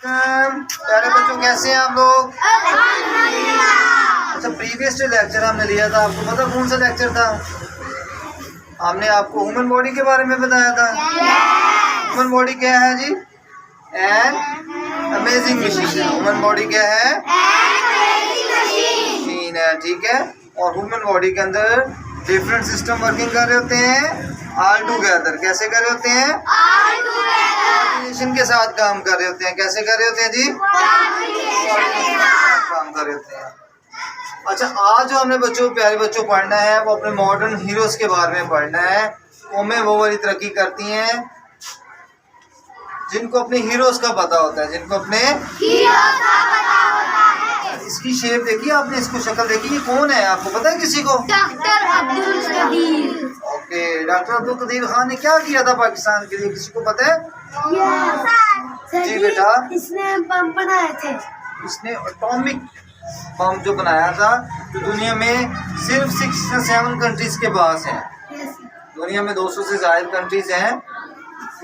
प्यारे बच्चों, कैसे हैं आप लोग? अच्छा, प्रीवियस जो लेक्चर हमने लिया था, आपको पता कौन सा लेक्चर था? हमने आपको ह्यूमन बॉडी के बारे में बताया था। ह्यूमन बॉडी क्या है जी? एन अमेजिंग मशीन है। ह्यूमन बॉडी क्या है? मशीन है, ठीक है। और ह्यूमन बॉडी के अंदर डिफरेंट सिस्टम वर्किंग कर रहे होते हैं ऑल टुगेदर। कैसे कर रहे होते हैं? कोऑर्डिनेशन के साथ काम कर रहे होते हैं। कैसे कर रहे होते हैं जी? काम कर रहे होते हैं। अच्छा, आज जो हमने बच्चों, प्यारे बच्चों, पढ़ना है वो अपने मॉडर्न हीरोज के बारे में पढ़ना है। कौमें वो वाली तरक्की करती हैं जिनको अपने हीरोज का पता होता है, जिनको अपने इसकी शेप देखी आपने, इसको शक्ल देखी, ये कौन है? आपको पता है किसी को? Doctor Abdul Qadeer. Okay, doctor Abdul Qadeer Khan ने क्या किया था पाकिस्तान के लिए, किसी को पता है? जी बेटा, इसने बम बनाए थे। इसने एटॉमिक बम जो बनाया था, जो दुनिया में सिर्फ 6 या 7 कंट्रीज के पास है। दुनिया में 200 से ज्यादा कंट्रीज हैं,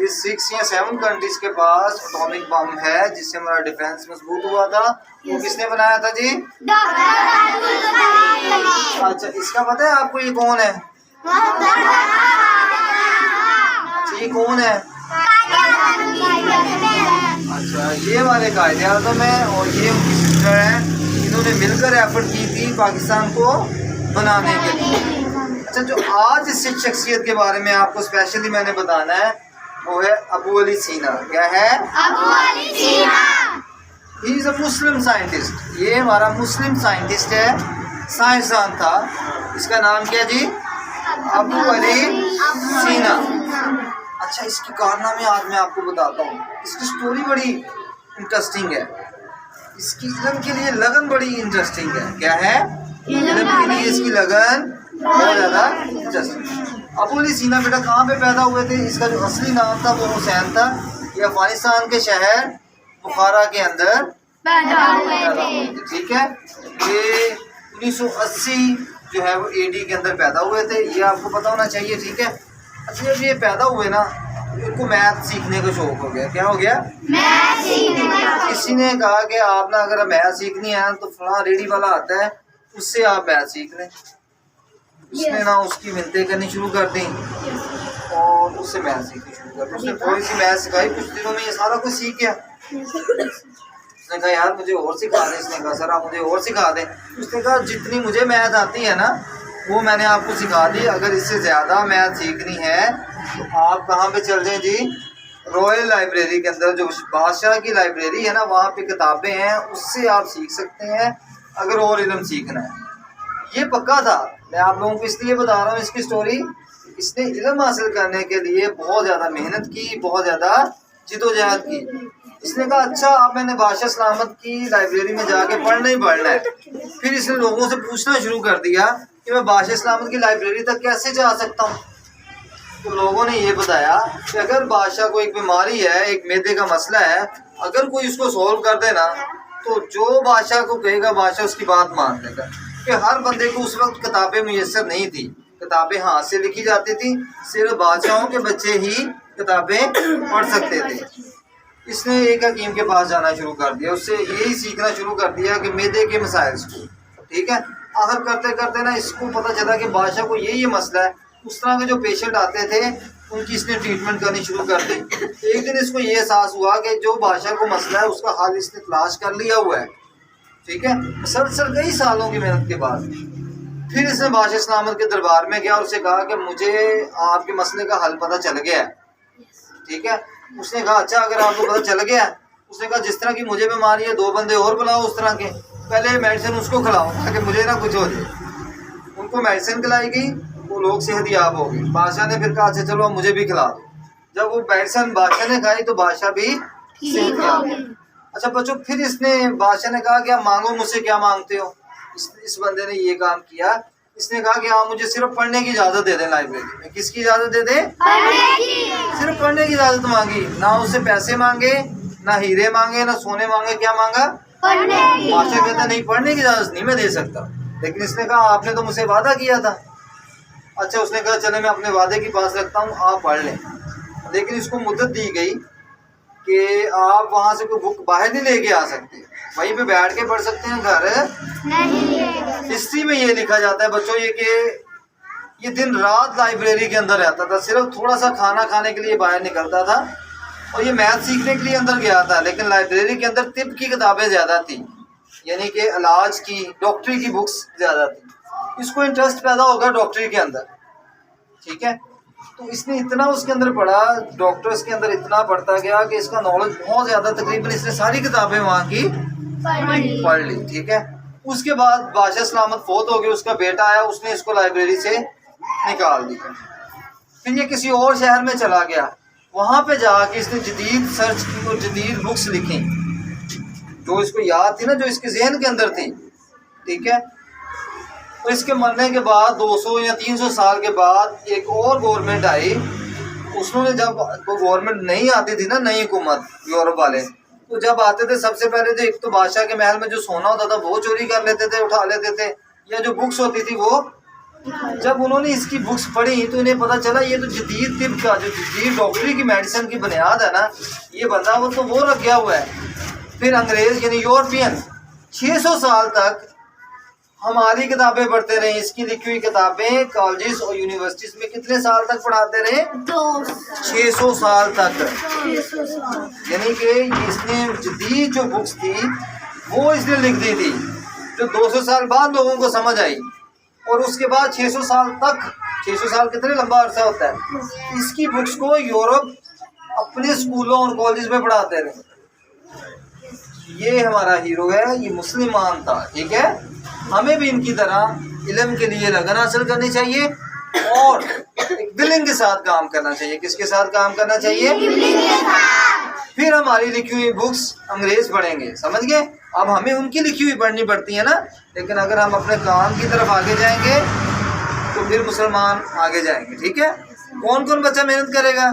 ये 6 या 7 कंट्रीज के पास एटॉमिक बम है, जिससे हमारा डिफेंस मजबूत हुआ था। वो किसने बनाया था जी? डॉक्टर अब्दुल कदीर। अच्छा, इसका पता है आपको ये कौन है? अच्छा, ये कौन है? अच्छा, ये हमारे कायदे आज़म है और ये उनकी सिस्टर है। इन्होंने मिलकर एफर्ट की थी पाकिस्तान को बनाने के लिए। अच्छा, जो आज इस शख्सियत के बारे में आपको स्पेशली मैंने बताना है वो है अबू अली सीना। क्या है? अबू अली सीना। He is a Muslim scientist. ये हमारा मुस्लिम साइंटिस्ट है, साइंसदान था। इसका नाम क्या जी? अबू अली सीना। अच्छा, इसकी कारनामे आज मैं आपको बताता हूँ। इसकी स्टोरी बड़ी इंटरेस्टिंग है। इसकी इल्म के लिए लगन बड़ी इंटरेस्टिंग है। क्या है? इल्म के लिए इसकी लगन बहुत ज़्यादा इंटरेस्टिंग। अबू अली सीना बेटा कहाँ पे पैदा हुए थे? इसका जो असली नाम था वो हुसैन था। ये अफगानिस्तान के शहर बुखारा के अंदर पैदा हुए थे। ठीक है। ये 1980 जो है वो AD के अंदर पैदा हुए थे। ये आपको पता होना चाहिए, ठीक है। अच्छा, जब ये पैदा हुए ना, इनको मैथ सीखने का शौक हो गया। क्या हो गया? मैथ सीखने का। किसी ने कहा कि आप ना अगर मैथ सीखनी है तो फलां रेडी वाला आता है, उससे आप मैथ सीख लें। उसने ना उसकी मिन्नतें करनी शुरू कर दी और उससे मैथ सीखनी शुरू कर दी। उसने थोड़ी सी मैथ सिखाई, कुछ दिनों में ये सारा कुछ सीख गया। उसने कहा यार मुझे और सिखा दें। इसने कहा सर आप मुझे और सिखा दें। उसने कहा जितनी मुझे मैथ आती है ना वो मैंने आपको सिखा दी, अगर इससे ज़्यादा मैथ सीखनी है तो आप कहाँ पे चल जाएं जी? रॉयल लाइब्रेरी के अंदर, जो बादशाह की लाइब्रेरी है ना, वहाँ पे किताबें हैं, उससे आप सीख सकते हैं अगर और इल्म सीखना है। ये पक्का था। मैं आप लोगों को इसलिए बता रहा हूँ इसकी स्टोरी। इसने इल्म हासिल करने के लिए बहुत ज़्यादा मेहनत की, बहुत ज़्यादा जिदोजहद की। इसने कहा अच्छा अब मैंने बादशाह सलामत की लाइब्रेरी में जाके पढ़ना ही पढ़ना है। फिर इसने लोगों से पूछना शुरू कर दिया कि मैं बादशाह सलामत की लाइब्रेरी तक कैसे जा सकता हूँ। तो लोगों ने ये बताया कि अगर बादशाह को एक बीमारी है, एक मैदे का मसला है, अगर कोई उसको सॉल्व कर देना तो जो बादशाह को कहेगा बादशाह उसकी बात मान लेगा। कि हर बंदे को उस वक्त किताबें मुयस्सर नहीं थी, किताबें हाथ से लिखी जाती थी, सिर्फ बादशाहों के बच्चे ही किताबें पढ़ सकते थे। इसने एक हकीम के पास जाना शुरू कर दिया, उससे यही सीखना शुरू कर दिया कि मैदे के मसाइल को, ठीक है। आखिर करते करते ना इसको पता चला कि बादशाह को ये मसला है। उस तरह के जो पेशेंट आते थे उनकी इसने ट्रीटमेंट करनी शुरू कर दी। एक दिन इसको ये एहसास हुआ कि जो बादशाह को मसला है उसका हाल इसने तलाश कर लिया हुआ है, ठीक है। सर कई सालों की मेहनत के बाद फिर इसने बादशाह सलामत के दरबार में गया और उससे कहा कि मुझे आपके मसले का हल पता चल गया है, ठीक है। उसने कहा अच्छा अगर आपको पता चल गया। उसने कहा जिस तरह की मुझे बीमारी है 2 बंदे और बुलाओ उस तरह के, पहले मेडिसिन उसको खिलाओ ताकि मुझे ना कुछ हो जाए। उनको मेडिसिन खिलाई गई, वो लोग सेहतयाब हो गए। बादशाह ने फिर कहा अच्छा चलो अब मुझे भी खिला दो। जब वो मेडिसिन बादशाह ने खाई तो बादशाह भी सेहतयाब हो गए। अच्छा बच्चों, फिर इसने बादशाह ने कहा कि आप मांगो, मुझसे क्या मांगते हो। इस बंदे ने ये काम किया। इसने कहा कि आप मुझे सिर्फ पढ़ने की इजाज़त दे दें लाइब्रेरी में। किसकी इजाज़त दे दें? सिर्फ पढ़ने की इजाज़त मांगी, ना उससे पैसे मांगे, ना हीरे मांगे, ना सोने मांगे। क्या मांगा? बादशाह कहता नहीं पढ़ने की इजाज़त नहीं मैं दे सकता। लेकिन इसने कहा आपने तो मुझसे वादा किया था। अच्छा उसने कहा चले मैं अपने वादे की पास रखता हूँ, आप पढ़ लें। लेकिन इसको मुद्दत दी गई कि आप वहाँ से कोई बुक बाहर नहीं लेके आ सकते, वहीं पे बैठ के पढ़ सकते हैं घर। नहीं। हिस्ट्री में ये लिखा जाता है बच्चों ये कि ये दिन रात लाइब्रेरी के अंदर रहता था, सिर्फ थोड़ा सा खाना खाने के लिए बाहर निकलता था और ये मैथ सीखने के लिए अंदर गया था। लेकिन लाइब्रेरी के अंदर तिब की किताबें ज़्यादा थी, यानी कि इलाज की, डॉक्टरी की बुक्स ज़्यादा थी। इसको इंटरेस्ट पैदा होगा डॉक्टरी के अंदर, ठीक है। तो इसने इतना उसके अंदर पढ़ा, डॉक्टर्स के अंदर इतना पढ़ता गया कि इसका नॉलेज बहुत ज़्यादा, तकरीबन इसने सारी किताबें वहाँ की पढ़ ली, ठीक है। उसके बाद बादशाह सलामत फौत हो गया, उसका बेटा आया, उसने इसको लाइब्रेरी से निकाल दिया। फिर ये किसी और शहर में चला गया, वहाँ पे जाके इसने जदीद सर्च की और जदीद बुक्स लिखी जो इसको याद थी ना, जो इसके जहन के अंदर थी, ठीक है। तो इसके मरने के बाद 200 या 300 साल के बाद एक और गवर्नमेंट आई। उसने जब गवर्नमेंट नहीं आती थी ना, नई हुकूमत यूरोप वाले, तो जब आते थे सबसे पहले तो एक तो बादशाह के महल में जो सोना होता था वो चोरी कर लेते थे, उठा लेते थे, या जो बुक्स होती थी वो। जब उन्होंने इसकी बुक्स पढ़ी तो उन्हें पता चला ये तो जदीद तिब का, जो जदीद डॉक्टरी की मेडिसिन की बुनियाद है ना, ये बंदा वो तो वो रख गया हुआ है। फिर अंग्रेज यानी यूरोपियन 600 साल तक हमारी किताबें पढ़ते रहे, इसकी लिखी हुई किताबें कॉलेजेस और यूनिवर्सिटीज में कितने साल तक पढ़ाते रहे? 600 साल तक। यानी कि इसने जदीद जो बुक्स थी वो इसने लिख दी थी, जो 200 साल बाद लोगों को समझ आई। और उसके बाद 600 साल तक, 600 साल कितने लंबा अरसा होता है, इसकी बुक्स को यूरोप अपने स्कूलों और कॉलेज में पढ़ाते रहे। ये हमारा हीरो है, ये मुसलमान था, ठीक है। हमें भी इनकी तरह इल्म के लिए लगन हासिल करनी चाहिए और एक दिलिंग के साथ काम करना चाहिए। किसके साथ काम करना चाहिए? फिर हमारी लिखी हुई बुक्स अंग्रेज पढ़ेंगे, समझ गए। अब हमें उनकी लिखी हुई पढ़नी पड़ती है ना, लेकिन अगर हम अपने काम की तरफ आगे जाएंगे तो फिर मुसलमान आगे जाएंगे, ठीक है। कौन कौन बच्चा मेहनत करेगा?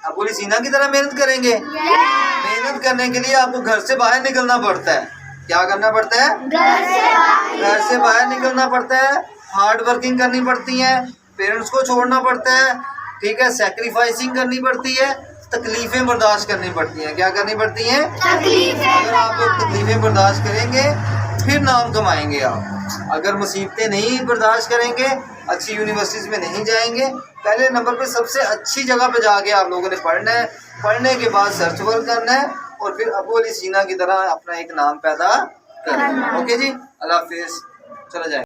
अबू सीना की तरह मेहनत करेंगे। मेहनत करने के लिए आपको घर से बाहर निकलना पड़ता है। क्या करना पड़ता है? घर से बाहर निकलना पड़ता है, हार्ड वर्किंग करनी पड़ती है, पेरेंट्स को छोड़ना पड़ता है, ठीक है, सैक्रिफाइसिंग करनी पड़ती है, तकलीफें बर्दाश्त करनी पड़ती हैं। क्या करनी पड़ती हैं? अगर आप लोग तकलीफें बर्दाश्त करेंगे फिर नाम कमाएंगे आप। अगर मुसीबतें नहीं बर्दाश्त करेंगे, अच्छी यूनिवर्सिटीज़ में नहीं जाएंगे, पहले नंबर पे सबसे अच्छी जगह पे जाके आप लोगों ने पढ़ना है। पढ़ने के बाद सर्च वर्क करना है और फिर अबू अली सीना की तरह अपना एक नाम पैदा करना है। ओके जी, अल्लाह हाफिज़, चला जाए।